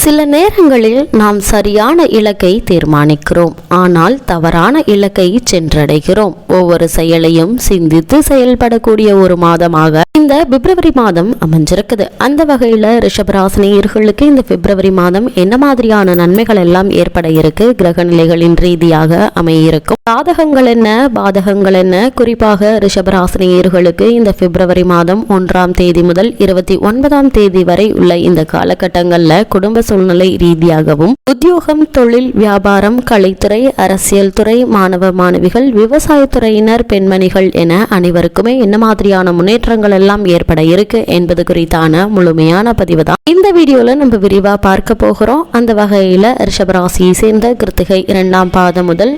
சில நேரங்களில் நாம் சரியான இலக்கை தீர்மானிக்கிறோம், ஆனால் தவறான இலக்கை சென்றடைகிறோம். ஒவ்வொரு செயலையும் சிந்தித்து செயல்படக்கூடிய ஒரு மாதமாக இந்த பிப்ரவரி மாதம் அமைஞ்சிருக்குது. அந்த வகையில் ரிஷபராசினியர்களுக்கு இந்த பிப்ரவரி மாதம் என்ன மாதிரியான நன்மைகள் எல்லாம் ஏற்பட இருக்கு, கிரக நிலைகளின் ரீதியாக அமையிருக்கும், சாதகங்கள் என்ன பாதகங்கள் என்ன, குறிப்பாக ரிஷபராசினியர்களுக்கு இந்த பிப்ரவரி மாதம் 1ஆம் தேதி முதல் 29ஆம் தேதி வரை உள்ள இந்த காலகட்டங்கள்ல குடும்ப சூழ்நிலை ரீதியாகவும் உத்தியோகம், தொழில், வியாபாரம், கலைத்துறை, அரசியல் துறை, மாணவ மாணவிகள், விவசாயத்துறையினர், பெண்மணிகள் என அனைவருக்குமே என்ன மாதிரியான முன்னேற்றங்கள் எல்லாம் ஏற்பட இருக்கு என்பது குறித்தான முழுமையான பதிவு தான் இந்த வீடியோல நம்ம விரிவா பார்க்க போகிறோம். அந்த வகையில ரிஷபராசியை சேர்ந்த கிருத்திகை 2ஆம் பாதம் முதல்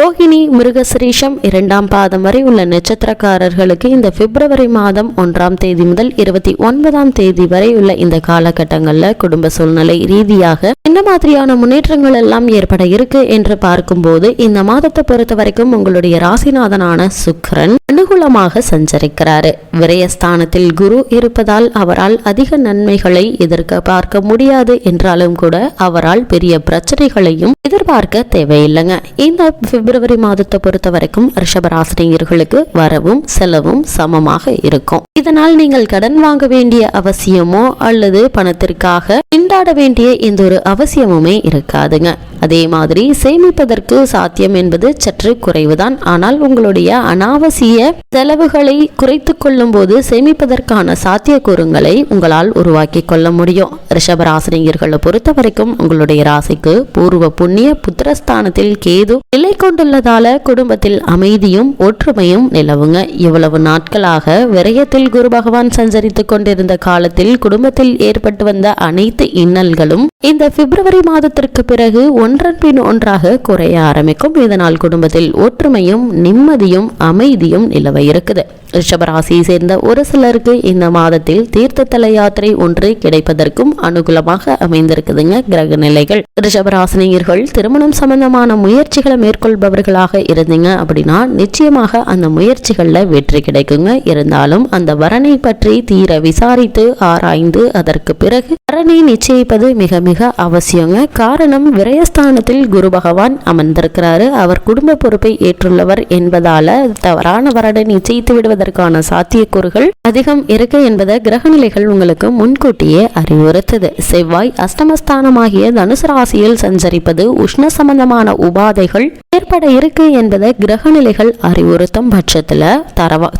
ரோஹிணி, மிருகசிரீஷம் 2ஆம் பாதம் வரை உள்ள நட்சத்திரக்காரர்களுக்கு இந்த பிப்ரவரி மாதம் 1ஆம் தேதி முதல் 29ஆம் தேதி வரை உள்ள இந்த காலகட்டங்களில் குடும்ப சூழ்நிலை ரீதியாக என்ன மாதிரியான முன்னேற்றங்கள் எல்லாம் ஏற்பட இருக்கு என்று பார்க்கும்போது, இந்த மாதத்தை பொறுத்த வரைக்கும் உங்களுடைய ராசிநாதனான சுக்கிரன் அனுகூலமாக சஞ்சரிக்கிறாரு. விரயஸ்தானத்தில் குரு இருப்பதால் அவரால் அதிக நன்மைகளை எதிர்பார்க்க முடியாது என்றாலும் கூட அவரால் பெரிய பிரச்சனைகளையும் எதிர்பார்க்க தேவையில்லைங்க. இந்த பிப்ரவரி மாதத்தை பொறுத்த வரைக்கும் ரிஷபராசினியர்களுக்கு வரவும் செலவும் சமமாக இருக்கும். இதனால் நீங்கள் கடன் வாங்க வேண்டிய அவசியமோ அல்லது பணத்திற்காக திண்டாட வேண்டிய எந்த ஒரு அவசியமுமே இருக்காதுங்க. அதே மாதிரி சேமிப்பதற்கு சாத்தியம் என்பது சற்று குறைவுதான். ஆனால் உங்களுடைய அனாவசிய செலவுகளை குறைத்து கொள்ளும் போது சேமிப்பதற்கான சாத்தியக்கூறுகளை உங்களால் உருவாக்கி கொள்ள முடியும். ரிஷபராசினியர்களை பொறுத்த வரைக்கும் உங்களுடைய ராசிக்கு பூர்வ புண்ணிய புத்திரஸ்தானத்தில் கேது நிலை கொண்டுள்ளதால குடும்பத்தில் அமைதியும் ஒற்றுமையும் நிலவுங்க. இவ்வளவு நாட்களாக விரயத்தில் குரு பகவான் சஞ்சரித்துக் கொண்டிருந்த காலத்தில் குடும்பத்தில் ஏற்பட்டு வந்த அனைத்து இன்னல்களும் இந்த பிப்ரவரி மாதத்திற்கு பிறகு ஒன்றன் பின் ஒன்றாக குறைய ஆரம்பிக்கும். இதனால் குடும்பத்தில் ஒற்றுமையும் நிம்மதியும் அமைதியும் நிலவ இருக்குது. ரிஷபராசியை சேர்ந்த ஒரு சிலருக்கு இந்த மாதத்தில் தீர்த்த தல யாத்திரை ஒன்று கிடைப்பதற்கும் அனுகூலமாக அமைந்திருக்குதுங்க கிரக நிலைகள். ரிஷபராசினியர்கள் திருமணம் சம்பந்தமான முயற்சிகளை மேற்கொள்பவர்களாக இருந்தீங்க அப்படின்னா நிச்சயமாக அந்த முயற்சிகள்ல வெற்றி கிடைக்குங்க. இருந்தாலும் அந்த வரனை பற்றி தீர விசாரித்து ஆராய்ந்து அதற்கு பிறகு வரனை நிச்சயிப்பது மிக மிக அவசியங்க. காரணம், விரயஸ்தானத்தில் குரு பகவான் அமர்ந்திருக்கிறாரு. அவர் குடும்ப பொறுப்பை ஏற்றுள்ளவர் என்பதால தவறான வரனை நிச்சயித்து விடுவதற்கான சாத்தியக்கூறுகள் அதிகம் இருக்கு என்பதை கிரகநிலைகள் உங்களுக்கு முன்கூட்டியே அறிவுறுத்தது. செவ்வாய் அஷ்டமஸ்தானமாகிய தனுசு ராசியில் சஞ்சரிப்பது உஷ்ண சம்பந்தமான உபாதைகள் ஏற்பட இருக்கு என்பதை கிரகநிலைகள் அறிவுறுத்தும் பட்சத்துல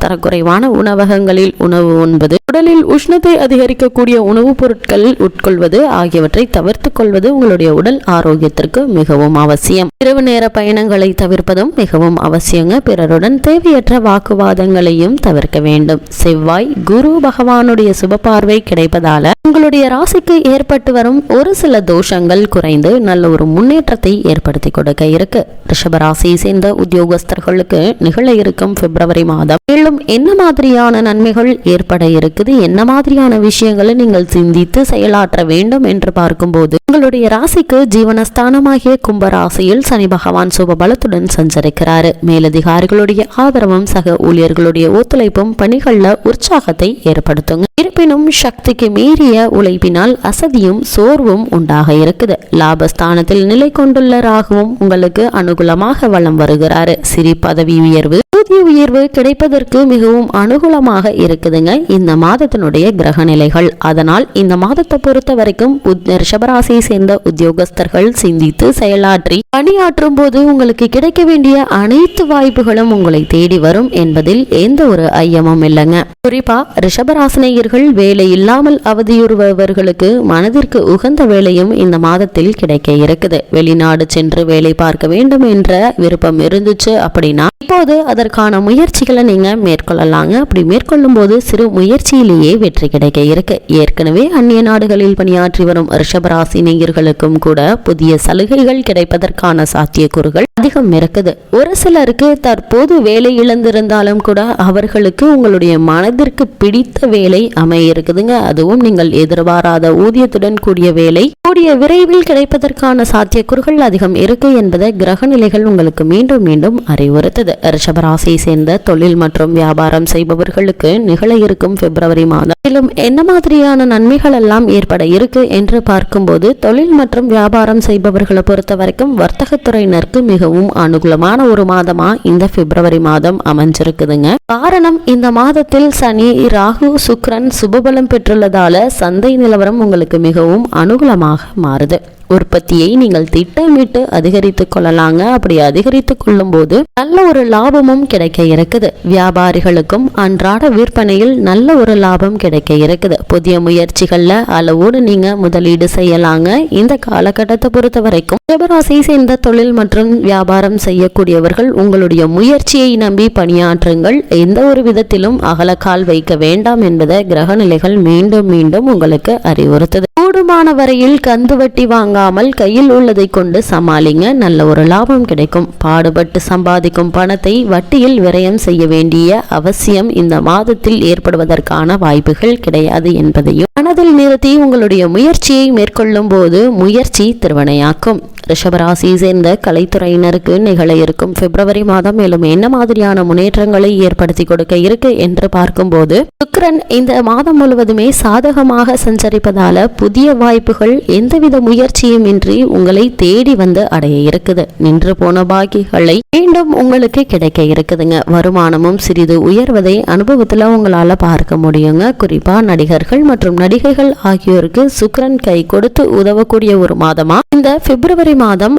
தரக்குறைவான உணவகங்களில் உணவு உண்பது, உடலில் உஷ்ணத்தை அதிகரிக்கக்கூடிய உணவுப் பொருட்கள் உட்கொள்வது ஆகியவற்றை தவிர்த்து கொள்வது உங்களுடைய உடல் ஆரோக்கியத்திற்கு மிகவும் அவசியம். இரவு நேர பயணங்களை தவிர்ப்பதும் மிகவும் அவசியங்க. பிறருடன் தேவையற்ற வாக்குவாதங்களையும் தவிர்க்க வேண்டும். செவ்வாய் குரு பகவானுடைய சுப பார்வை கிடைப்பதால உங்களுடைய ராசிக்கு ஏற்பட்டு வரும் ஒரு சில தோஷங்கள் குறைந்து நல்ல ஒரு முன்னேற்றத்தை ஏற்படுத்தி கொடுக்க இருக்கு. ரிஷபராசியை சேர்ந்த உத்தியோகஸ்தர்களுக்கு நிகழ இருக்கும் பிப்ரவரி மாதம் மேலும் என்ன மாதிரியான நன்மைகள் ஏற்பட இருக்குது, என்ன மாதிரியான விஷயங்களை நீங்கள் சிந்தித்து செயலாற்ற வேண்டும் என்று பார்க்கும்போது, உங்களுடைய ராசிக்கு ஜீவனஸ்தானமாகிய கும்பராசியில் சனி பகவான் சுப பலத்துடன் சஞ்சரிக்கிறாரு. மேலதிகாரிகளுடைய ஆதரவும் சக ஊழியர்களுடைய ஒத்துழைப்பும் பணிகள்ல உற்சாகத்தை ஏற்படுத்துங்க. இருப்பினும் சக்திக்கு மீறிய உழைப்பினால் அசதியும் சோர்வும் உண்டாக இருக்குது. லாபஸ்தானத்தில் நிலை கொண்டுள்ள ராகுவும் உங்களுக்கு அனுகூலமாக வலம் வருகிறாரு. சிறி பதவி உயர்வு, ஊதிய உயர்வு கிடைப்பதற்கு மிகவும் அனுகூலமாக இருக்குதுங்க இந்த மாதத்தினுடைய கிரக நிலைகள். அதனால் இந்த மாதத்தை பொறுத்த வரைக்கும் ரிஷபராசியை சேர்ந்த உத்தியோகஸ்தர்கள் சிந்தித்து செயலாற்றி பணியாற்றும் போது உங்களுக்கு கிடைக்க வேண்டிய அனைத்து வாய்ப்புகளும் உங்களை தேடி வரும் என்பதில் எந்த ஒரு ஐயமும் இல்லைங்க. குறிப்பா ரிஷபராசினியர்கள் வேலை இல்லாமல் அவதியுறுபவர்களுக்கு மனதிற்கு உகந்த வேலையும் இந்த மாதத்தில் கிடைக்க இருக்குது. வெளிநாடு சென்று வேலை பார்க்க வேண்டும் என்ற விருப்பம் இருந்துச்சு அப்படின்னா இப்போது அதற்கான முயற்சிகளை நீங்க மேற்கொள்ளலாங்க. அப்படி மேற்கொள்ளும் போது சிறு முயற்சியிலேயே வெற்றி கிடைக்க இருக்கு. ஏற்கனவே அந்நிய நாடுகளில் பணியாற்றி வரும் ரிஷபராசினியர்களுக்கும் கூட புதிய சலுகைகள் கிடைப்பதற்கான சாத்தியக்கூறுகள் அதிகம் இருக்குது. ஒரு சிலருக்கு தற்போது வேலை இழந்திருந்தாலும் கூட அவர்களுக்கு உங்களுடைய மனதிற்கு பிடித்த வேலை அமைய இருக்குதுங்க. அதுவும் நீங்கள் எதிர்பாராத ஊதியத்துடன் கூடிய வேலை கூடிய விரைவில் கிடைப்பதற்கான சாத்தியக்கூறுகள் அதிகம் இருக்கு என்பதை கிரக நிலை நிலைகள் உங்களுக்கு மீண்டும் மீண்டும் அறிவுறுத்துது. ரிஷபராசியை சேர்ந்த தொழில் மற்றும் வியாபாரம் செய்பவர்களுக்கு நிகழ இருக்கும் பிப்ரவரி மாதம் மேலும் என்ன மாதிரியான நன்மைகள் எல்லாம் ஏற்பட இருக்கு என்று பார்க்கும்போது, தொழில் மற்றும் வியாபாரம் செய்பவர்களை பொறுத்த வரைக்கும் வர்த்தகத்துறையினருக்கு மிகவும் அனுகூலமான ஒரு மாதமா இந்த பிப்ரவரி மாதம் அமைஞ்சிருக்குதுங்க. காரணம், இந்த மாதத்தில் சனி, ராகு, சுக்கிரன் சுபபலம் பெற்றுள்ளதால சந்தை நிலவரம் உங்களுக்கு மிகவும் அனுகூலமாக மாறுது. உற்பத்தியை நீங்கள் திட்டமிட்டு அதிகரித்துக் கொள்ளலாங்க. அப்படி அதிகரித்துக் கொள்ளும் போது நல்ல ஒரு லாபமும் கிடைக்க இருக்குது. வியாபாரிகளுக்கும் அன்றாட விற்பனையில் நல்ல ஒரு லாபம் கிடைக்க இருக்குது. புதிய முயற்சிகள்ல அளவோடு நீங்க முதலீடு செய்யலாங்க. இந்த காலகட்டத்தை பொறுத்த வரைக்கும் ரிஷபராசியை சேர்ந்த தொழில் மற்றும் வியாபாரம் செய்யக்கூடியவர்கள் உங்களுடைய முயற்சியை நம்பி பணியாற்றுங்கள். எந்த ஒரு விதத்திலும் அகலக்கால் வைக்க வேண்டாம் என்பதை கிரக நிலைகள் மீண்டும் மீண்டும் உங்களுக்கு அறிவுறுத்துது. கூடுமான வரையில் கந்து வட்டி வாங்காமல் கையில் உள்ளதை கொண்டு சமாளிங்க. நல்ல ஒரு லாபம் கிடைக்கும். பாடுபட்டு சம்பாதிக்கும் பணத்தை வட்டியில் விரயம் செய்ய வேண்டிய அவசியம் இந்த மாதத்தில் ஏற்படுவதற்கான வாய்ப்புகள் கிடையாது என்பதையும் மனதில் நிறுத்தி உங்களுடைய முயற்சியை மேற்கொள்ளும் போது முயற்சி திருவினையாக்கும். ரிஷபராசியை சேர்ந்த கலைத்துறையினருக்கு நிகழ இருக்கும் பிப்ரவரி மாதம் மேலும் என்ன மாதிரியான முன்னேற்றங்களை ஏற்படுத்தி கொடுக்க இருக்கு என்று பார்க்கும்போது, சுக்கிரன் இந்த மாதம் முழுவதுமே சாதகமாக சஞ்சரிப்பதால புதிய வாய்ப்புகள் எந்தவித முயற்சியும் இன்றி உங்களை தேடி வந்து அடைய இருக்குது. நின்று போன பாக்கிகளை மீண்டும் உங்களுக்கு கிடைக்க இருக்குதுங்க. வருமானமும் சிறிது உயர்வதை அனுபவத்துல உங்களால பார்க்க முடியுங்க. குறிப்பா நடிகர்கள் மற்றும் நடிகைகள் ஆகியோருக்கு சுக்கிரன் கை கொடுத்து உதவக்கூடிய ஒரு மாதமா இந்த பிப்ரவரி மாதம்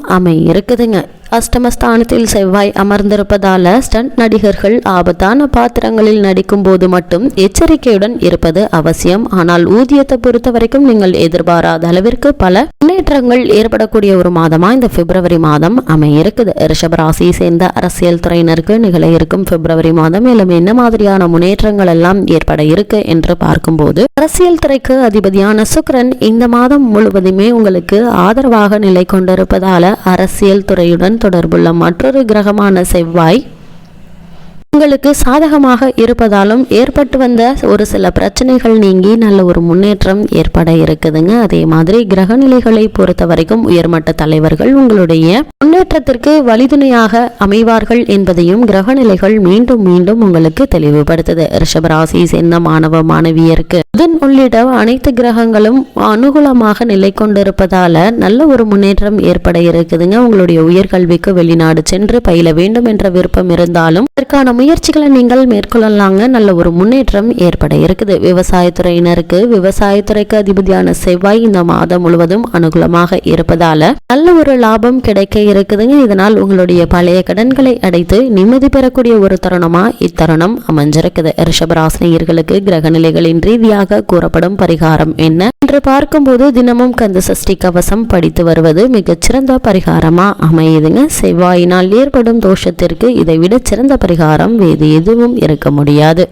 இருக்குதுங்க. அஷ்டமஸ்தானத்தில் செவ்வாய் அமர்ந்திருப்பதால ஸ்டண்ட் நடிகர்கள் ஆபத்தான பாத்திரங்களில் நடிக்கும் போது மட்டும் எச்சரிக்கையுடன் இருப்பது அவசியம். ஆனால் ஊதியத்தை பொறுத்த வரைக்கும் நீங்கள் எதிர்பாராத அளவிற்கு பல முன்னேற்றங்கள் ஏற்படக்கூடிய ஒரு மாதமா இந்த பிப்ரவரி மாதம் இருக்குது. ரிஷபராசியை சேர்ந்த அரசியல் துறையினருக்கு நிகழ இருக்கும் பிப்ரவரி மாதம் மேலும் என்ன மாதிரியான முன்னேற்றங்கள் எல்லாம் ஏற்பட இருக்கு என்று பார்க்கும்போது, அரசியல் துறைக்கு அதிபதியான சுக்கிரன் இந்த மாதம் முழுவதுமே உங்களுக்கு ஆதரவாக நிலை கொண்டிருப்பதால அரசியல் துறையுடன் தொடர்புள்ள மற்றொரு கிரகமான செவ்வாய் உங்களுக்கு சாதகமாக இருப்பதாலும் ஏற்பட்டு வந்த ஒரு சில பிரச்சனைகள் நீங்கி நல்ல ஒரு முன்னேற்றம் ஏற்பட இருக்குதுங்க. அதே மாதிரி கிரகநிலைகளை பொறுத்த வரைக்கும் உயர்மட்ட தலைவர்கள் உங்களுடைய முன்னேற்றத்திற்கு வழிதுணையாக அமைவார்கள் என்பதையும் கிரகநிலைகள் மீண்டும் மீண்டும் உங்களுக்கு தெளிவுபடுத்துது. ரிஷபராசியை சேர்ந்த மாணவ மாணவியருக்கு புதன் உள்ளிட்ட அனைத்து கிரகங்களும் அனுகூலமாக நிலை கொண்டிருப்பதால நல்ல ஒரு முன்னேற்றம் ஏற்பட இருக்குதுங்க. உங்களுடைய உயர்கல்விக்கு வெளிநாடு சென்று பயில வேண்டும் என்ற விருப்பம் இருந்தாலும் அதற்கான முயற்சிகளை நீங்கள் மேற்கொள்ளலாங்க. நல்ல ஒரு முன்னேற்றம் ஏற்பட இருக்குது. விவசாயத்துறையினருக்கு விவசாயத்துறைக்கு அதிபதியான செவ்வாய் இந்த மாதம் முழுவதும் அனுகூலமாக இருப்பதால நல்ல ஒரு லாபம் கிடைக்க இருக்குதுங்க. இதனால் உங்களுடைய பழைய கடன்களை அடைத்து நிம்மதி பெறக்கூடிய ஒரு தருணமா இத்தருணம் அமைஞ்சிருக்குது. ரிஷபராசினியர்களுக்கு கிரகநிலைகளின் ரீதியாக கூறப்படும் பரிகாரம் என்ன என்று பார்க்கும்போது, தினமும் கந்த சஷ்டி கவசம் படித்து வருவது மிகச்சிறந்த பரிகாரமா அமையுதுங்க. செவ்வாயினால் ஏற்படும் தோஷத்திற்கு இதை விட சிறந்த பரிகாரம் வேறு எதுவும் இருக்க முடியாது.